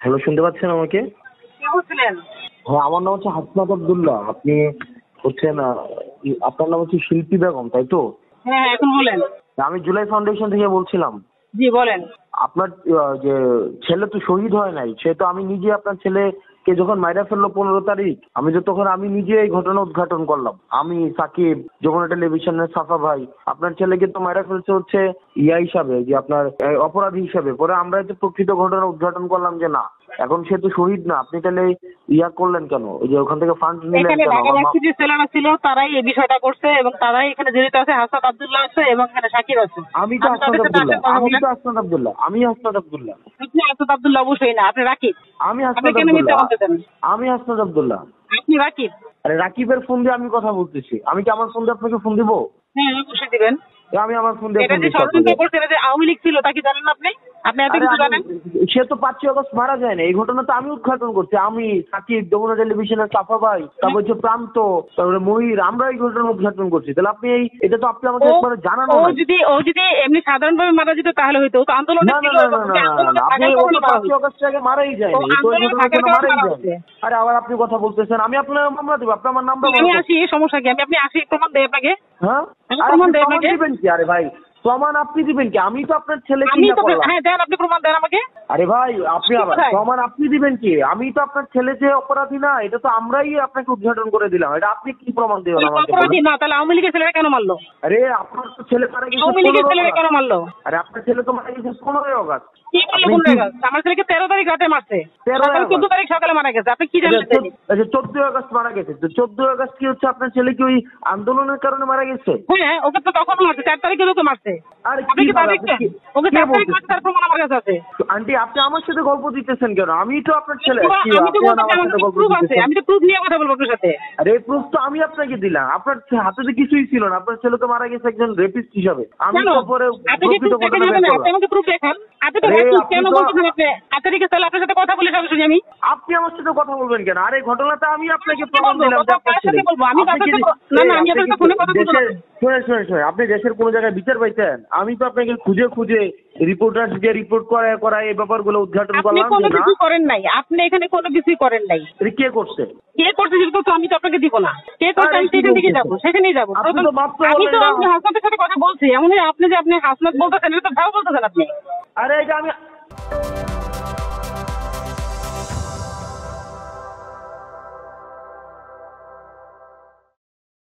Hello, শুনতে পাচ্ছেন আমাকে? কে বলছিলেন? হ্যাঁ, আমার নাম হচ্ছে হাসনাত আব্দুল্লাহ। আপনি হচ্ছেন আপনার নাম হচ্ছে শিল্পী বেগম, তাই তো? হ্যাঁ হ্যাঁ, এখন বলেন। আমি জুলাই ফাউন্ডেশন থেকে বলছিলাম। জি বলেন। আপনার যে ছেলে তো শহীদ হয় নাই, সে তো আমি নিজে আপনার ছেলেকে যখন মাইরা ফেললো 15 তারিখ, তখন আমি নিজে এই ঘটনা উদ্ঘাটন করলাম। আমি সাকিব, যমুনা টেলিভিশনের সাফা ভাই, আপনার ছেলেকে তো মাইরা ফেলছে হচ্ছে ইয়া হিসাবে, যে আপনার অপরাধী হিসাবে। পরে আমরা তো প্রকৃত ঘটনা উদ্ঘাটন করলাম যে না, এখন সে তো শহীদ না। আপনি তাহলে ইয়া করলেন কেন? ওই যে ওখান থেকে ফান্ড নিলেন এখানে কেন? ঢাকা ভার্সিটির ছেলেরা ছিল, তারাই এই বিষয়টা করছে এবং তারাই এখানে জড়িত আছে। হাসনাত আব্দুল্লাহ আছে এবং এখানে সাকিব আছে। আমি তো হাসনাত আব্দুল্লাহ। আপনি হাসনাত আব্দুল্লাহ অবশ্যই না, আপনি রাকিব। আপনি কেন মিথ্যা বলতেছেন? আমি হাসনাত আব্দুল্লাহ। আপনি রাকিব। আরে রাকিবের ফোন দিয়ে আমি কথা বলতেছি। আমি কি আমার ফোন দিয়ে আপনাকে ফোন দিব? হ্যাঁ অবশ্যই দিবেন। আমি আমার ফোন দিয়ে এটা যে ষড়যন্ত্র করছে, এটা যে আওয়ামী লীগ ছিল, তা কি জানেন না আপনি? আপনি এত কিছু জানেন? সে তো 5 আগস্ট মারা যায় না। এই ঘটনা তো আমি উদ্ঘাটন করছি। আমি, সাকিব, যমুনা টেলিভিশনের সাফা ভাই, তারপর হচ্ছে প্রান্ত, তারপরে মহির, আমরা এই ঘটনা উদ্ঘাটন করছি। তাহলে আপনি এটা তো আপনি আমাকে একবারে জানানো ও যদি এমনি সাধারণভাবে মারা যেত তাহলে হয়তো তো আন্দোলনে ছিল। আপনি 5 আগস্ট আগে মারাই যায়নি। মারাই যায়নি। আরে আবার আপনি কথা বলতেছেন। আমি আপনার মামলা দেবো। আপনি আমার নামটা আমি আসি, সমস্যা কি? আমি আসি, প্রমাণ দেই আপনাকে। হ্যাঁ, প্রমাণ দেই আপনাকে। দিবেন কি? আরে ভাই, প্রমাণ আপনি দিবেন কি? আমি তো আপনার ছেলেকে হ্যাঁ দেন, আপনি প্রমাণ দেন আমাকে। আরে ভাই, আপনি আবার প্রমাণ আপনি দিবেন কি? আমি তো আপনার ছেলে যে অপরাধী না, এটা তো আমরাই আপনাকে উদ্ঘাটন করে দিলাম। এটা আপনি কি প্রমাণ দিবেন আমাকে? অপরাধী না, তাহলে আওয়ামী লীগের ছেলেরা কেন মারলো? আরে আপনার তো ছেলে মারা গেছে আওয়ামী লীগের ছেলেরা কেন মারলো? আরে আপনার ছেলে তো মারা গেছে 15 আগস্ট। কি বললো 15 আগস্ট? আমার ছেলেকে 13 তারিখ রাতে মারছে, 14 তারিখ সকালে মারা গেছে। আপনি কি জানেন? 14 আগস্ট মারা গেছে। তো 14 আগস্ট কি হচ্ছে আপনার ছেলে কি ওই আন্দোলনের কারণে মারা গেছে? হ্যাঁ, ওকে তো তখন মারছে, 4 তারিখে তো মারছে। আরে আপনি কি দেখছেন? ওকে 4 তারিখ মারছে, তার প্রমাণ আমার কাছে আছে। আন্টি, আপনি আমার সাথে গল্প দিতেছেন কেন? আমি তো আপনার ছেলে। আমি তো বলতে চাই, আমার প্রুফ আছে। আমি তো প্রুফ নিয়ে কথা বলবো আপনার সাথে। আরে প্রুফ তো আমি আপনাকে দিলাম। আপনার হাতে তো কিছুই ছিল না। আপনার ছেলে তো মারা গেছে একজন রেপিস্ট হিসাবে। আমি তো পরে প্রকৃত ঘটনা বের করলাম। আপনি আমাকে প্রুফ দেখান। আপনি তো রাকিব, কেন বলতেছেন আপনি? আচ্ছা ঠিক আছে, তাহলে আপনার সাথে কথা বলে সরাসরি আমি। আপনি আমার সাথে কথা বলবেন কেন? আরে ঘটনাটা আমি আপনাকে প্রমাণ দিলাম যে আপনার ছেলে। আমি আপনার সাথে ফোনে কথা বলবো। শুনে আপনি দেশের কোন জায়গায় বিচার পাইছেন? আমি তো আপনাকে খুঁজে রিপোর্টার দিয়ে রিপোর্ট করায় এই ব্যাপারগুলো উদ্ঘাটন করলাম। আপনি কোনো কিছু করেন নাই। আপনি এখানে কোনো কিছুই করেন নাই। কে করছে? কে করছে সেটা তো আমি তো আপনাকে দিব না। কে করছে আমি সেখান থেকে যাবো, সেখানেই যাবো। আমি তো হাসনাতের সাথে কথা বলছি। এমন আপনি যে আপনি হাসনাত বলতেছেন, এটা তো ভালো বলতেছেন আপনি। আরে এটা আমি